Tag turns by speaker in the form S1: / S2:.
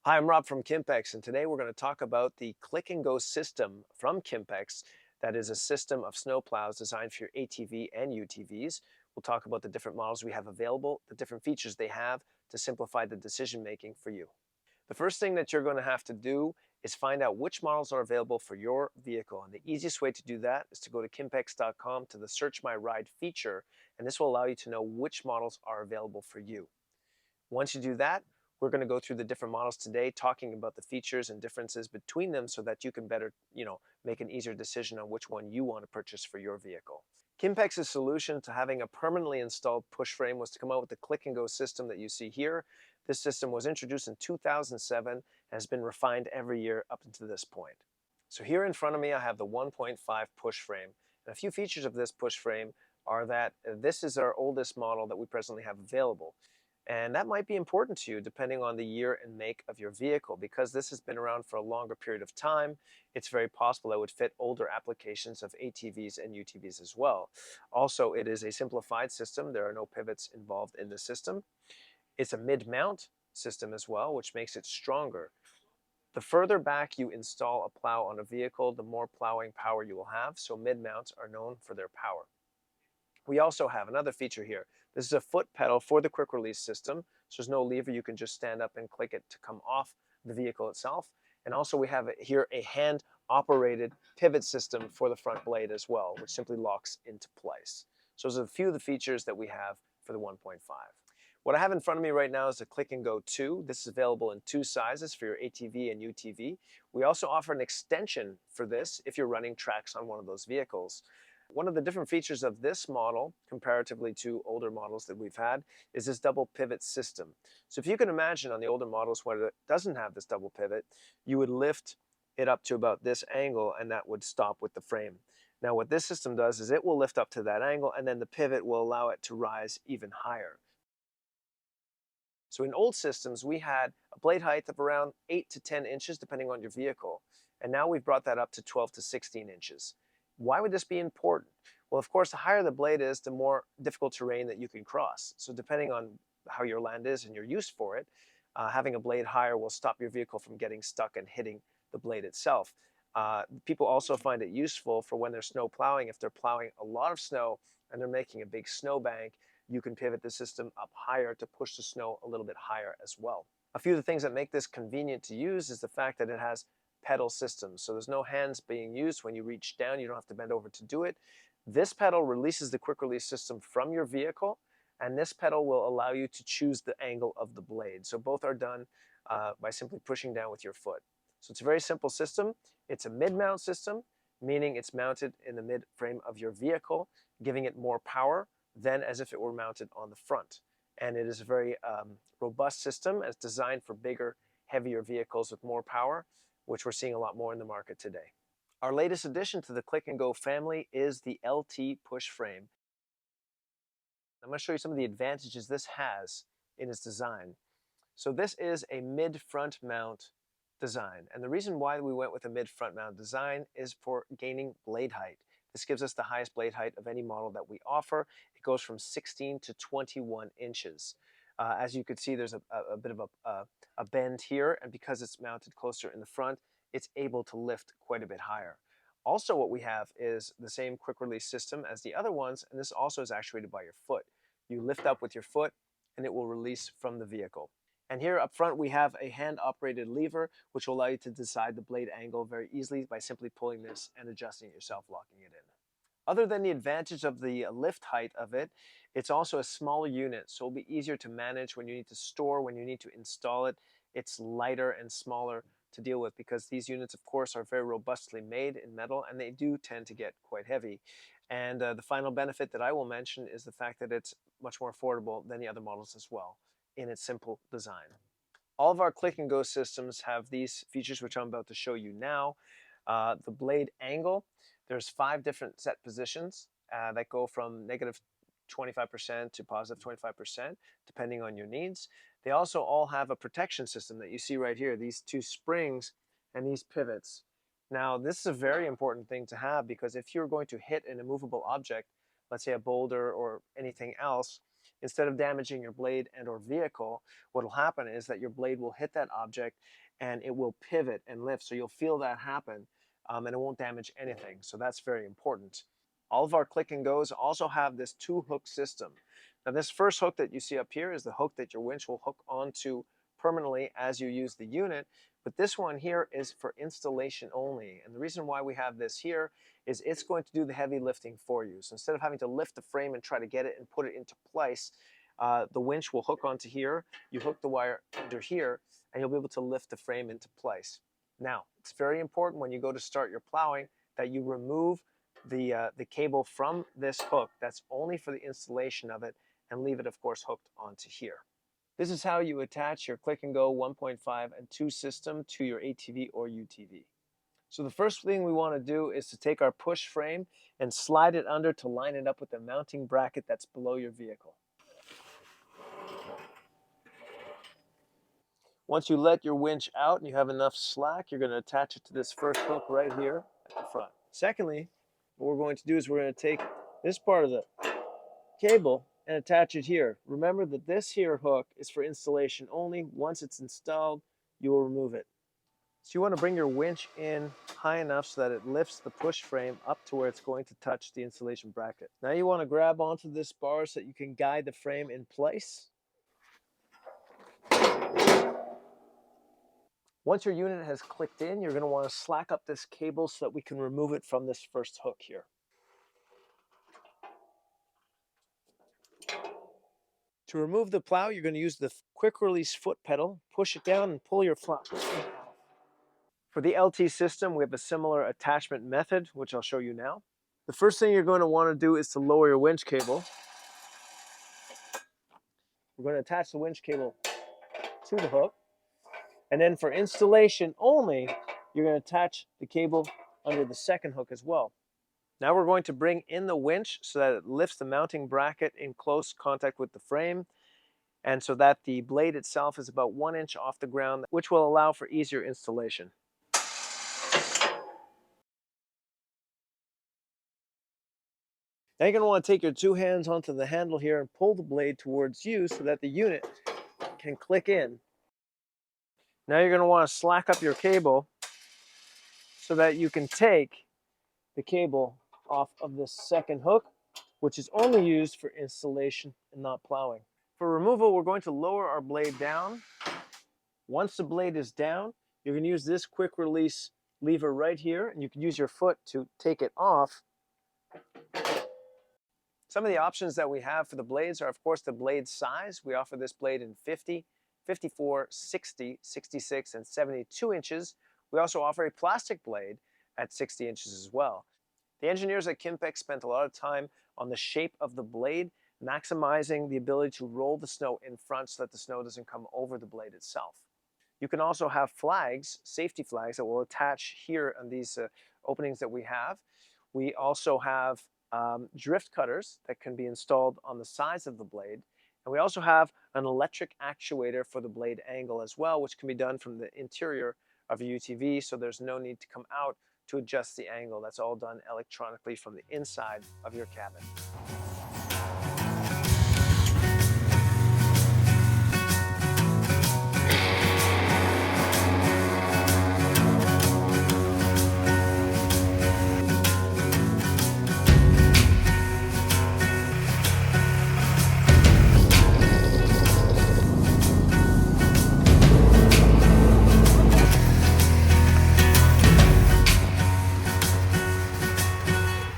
S1: Hi, I'm Rob from Kimpex, and today we're going to talk about the Click and Go system from Kimpex. That is a system of snow plows designed for your ATV and UTVs. We'll talk about the different models we have available, the different features they have to simplify the decision making for you. The first thing that you're going to have to do is find out which models are available for your vehicle. And the easiest way to do that is to go to kimpex.com to the Search My Ride feature, and this will allow you to know which models are available for you. Once you do that, we're going to go through the different models today, talking about the features and differences between them so that you can better, make an easier decision on which one you want to purchase for your vehicle. Kimpex's solution to having a permanently installed push frame was to come out with the Click and Go system that you see here. This system was introduced in 2007 and has been refined every year up until this point. So here in front of me, I have the 1.5 push frame. And a few features of this push frame are that this is our oldest model that we presently have available. And that might be important to you depending on the year and make of your vehicle. Because this has been around for a longer period of time, it's very possible it would fit older applications of ATVs and UTVs as well. Also, it is a simplified system. There are no pivots involved in the system. It's a mid-mount system as well, which makes it stronger. The further back you install a plow on a vehicle, the more plowing power you will have, so mid-mounts are known for their power. We also have another feature here. This is a foot pedal for the quick release system, so there's no lever. You can just stand up and click it to come off the vehicle itself. And also we have here a hand operated pivot system for the front blade as well, which simply locks into place. So those are a few of the features that we have for the 1.5. What I have in front of me right now is the Click and Go 2. This is available in two sizes for your ATV and UTV. We also offer an extension for this if you're running tracks on one of those vehicles. One of the different features of this model, comparatively to older models that we've had, is this double pivot system. So if you can imagine on the older models where it doesn't have this double pivot, you would lift it up to about this angle and that would stop with the frame. Now what this system does is it will lift up to that angle and then the pivot will allow it to rise even higher. So in old systems, we had a blade height of around 8 to 10 inches, depending on your vehicle. And now we've brought that up to 12 to 16 inches. Why would this be important? Well, of course, the higher the blade is, the more difficult terrain that you can cross. So depending on how your land is and your use for it, having a blade higher will stop your vehicle from getting stuck and hitting the blade itself. People also find it useful for when they're snow plowing. If they're plowing a lot of snow and they're making a big snow bank, you can pivot the system up higher to push the snow a little bit higher as well. A few of the things that make this convenient to use is the fact that it has pedal systems. So there's no hands being used when you reach down. You don't have to bend over to do it. This pedal releases the quick release system from your vehicle, and this pedal will allow you to choose the angle of the blade. So both are done by simply pushing down with your foot. So it's a very simple system. It's a mid-mount system, meaning it's mounted in the mid-frame of your vehicle, giving it more power than as if it were mounted on the front. And it is a very robust system as designed for bigger, heavier vehicles with more power, which we're seeing a lot more in the market today. Our latest addition to the Click and Go family is the LT push frame. I'm going to show you some of the advantages this has in its design. So this is a mid-front mount design. And the reason why we went with a mid-front mount design is for gaining blade height. This gives us the highest blade height of any model that we offer. It goes from 16 to 21 inches. As you can see, there's a bit of a bend here, and because it's mounted closer in the front, it's able to lift quite a bit higher. Also, what we have is the same quick release system as the other ones, and this also is actuated by your foot. You lift up with your foot, and it will release from the vehicle. And here up front, we have a hand-operated lever, which will allow you to decide the blade angle very easily by simply pulling this and adjusting it yourself, locking it in. Other than the advantage of the lift height of it, it's also a smaller unit, so it'll be easier to manage when you need to store, when you need to install it. It's lighter and smaller to deal with because these units, of course, are very robustly made in metal and they do tend to get quite heavy. And the final benefit that I will mention is the fact that it's much more affordable than the other models as well in its simple design. All of our Click and Go systems have these features which I'm about to show you now. The blade angle, there's 5 different set positions that go from negative 25% to positive 25%, depending on your needs. They also all have a protection system that you see right here, these 2 springs and these pivots. Now, this is a very important thing to have because if you're going to hit an immovable object, let's say a boulder or anything else, instead of damaging your blade and or vehicle, what will happen is that your blade will hit that object and it will pivot and lift. So you'll feel that happen, and it won't damage anything. So that's very important. All of our Click and Go's also have this 2-hook system. Now this first hook that you see up here is the hook that your winch will hook onto permanently as you use the unit, but this one here is for installation only. And the reason why we have this here is it's going to do the heavy lifting for you. So instead of having to lift the frame and try to get it and put it into place, the winch will hook onto here, you hook the wire under here, and you'll be able to lift the frame into place. Now, it's very important when you go to start your plowing that you remove the cable from this hook that's only for the installation of it and leave it, of course, hooked onto here. This is how you attach your Click and Go 1.5 and 2 system to your ATV or UTV. So the first thing we want to do is to take our push frame and slide it under to line it up with the mounting bracket that's below your vehicle. Once you let your winch out and you have enough slack, you're going to attach it to this first hook right here at the front. Secondly, what we're going to do is we're going to take this part of the cable and attach it here. Remember that this here hook is for installation only. Once it's installed, you will remove it. So you want to bring your winch in high enough so that it lifts the push frame up to where it's going to touch the installation bracket. Now you want to grab onto this bar so that you can guide the frame in place. Once your unit has clicked in, you're going to want to slack up this cable so that we can remove it from this first hook here. To remove the plow, you're going to use the quick release foot pedal, push it down and pull your plow out. For the LT system, we have a similar attachment method, which I'll show you now. The first thing you're going to want to do is to lower your winch cable. We're going to attach the winch cable to the hook. And then for installation only, you're going to attach the cable under the second hook as well. Now we're going to bring in the winch so that it lifts the mounting bracket in close contact with the frame, and so that the blade itself is about 1 inch off the ground, which will allow for easier installation. Now you're going to want to take your 2 hands onto the handle here and pull the blade towards you so that the unit can click in. Now you're going to want to slack up your cable so that you can take the cable off of this second hook, which is only used for installation and not plowing. For removal, we're going to lower our blade down. Once the blade is down, you're going to use this quick release lever right here, and you can use your foot to take it off. Some of the options that we have for the blades are, of course, the blade size. We offer this blade in 50, 54, 60, 66, and 72 inches. We also offer a plastic blade at 60 inches as well. The engineers at Kimpex spent a lot of time on the shape of the blade, maximizing the ability to roll the snow in front so that the snow doesn't come over the blade itself. You can also have flags, safety flags, that will attach here on these openings that we have. We also have drift cutters that can be installed on the sides of the blade. And we also have an electric actuator for the blade angle as well, which can be done from the interior of a UTV, so there's no need to come out to adjust the angle. That's all done electronically from the inside of your cabin.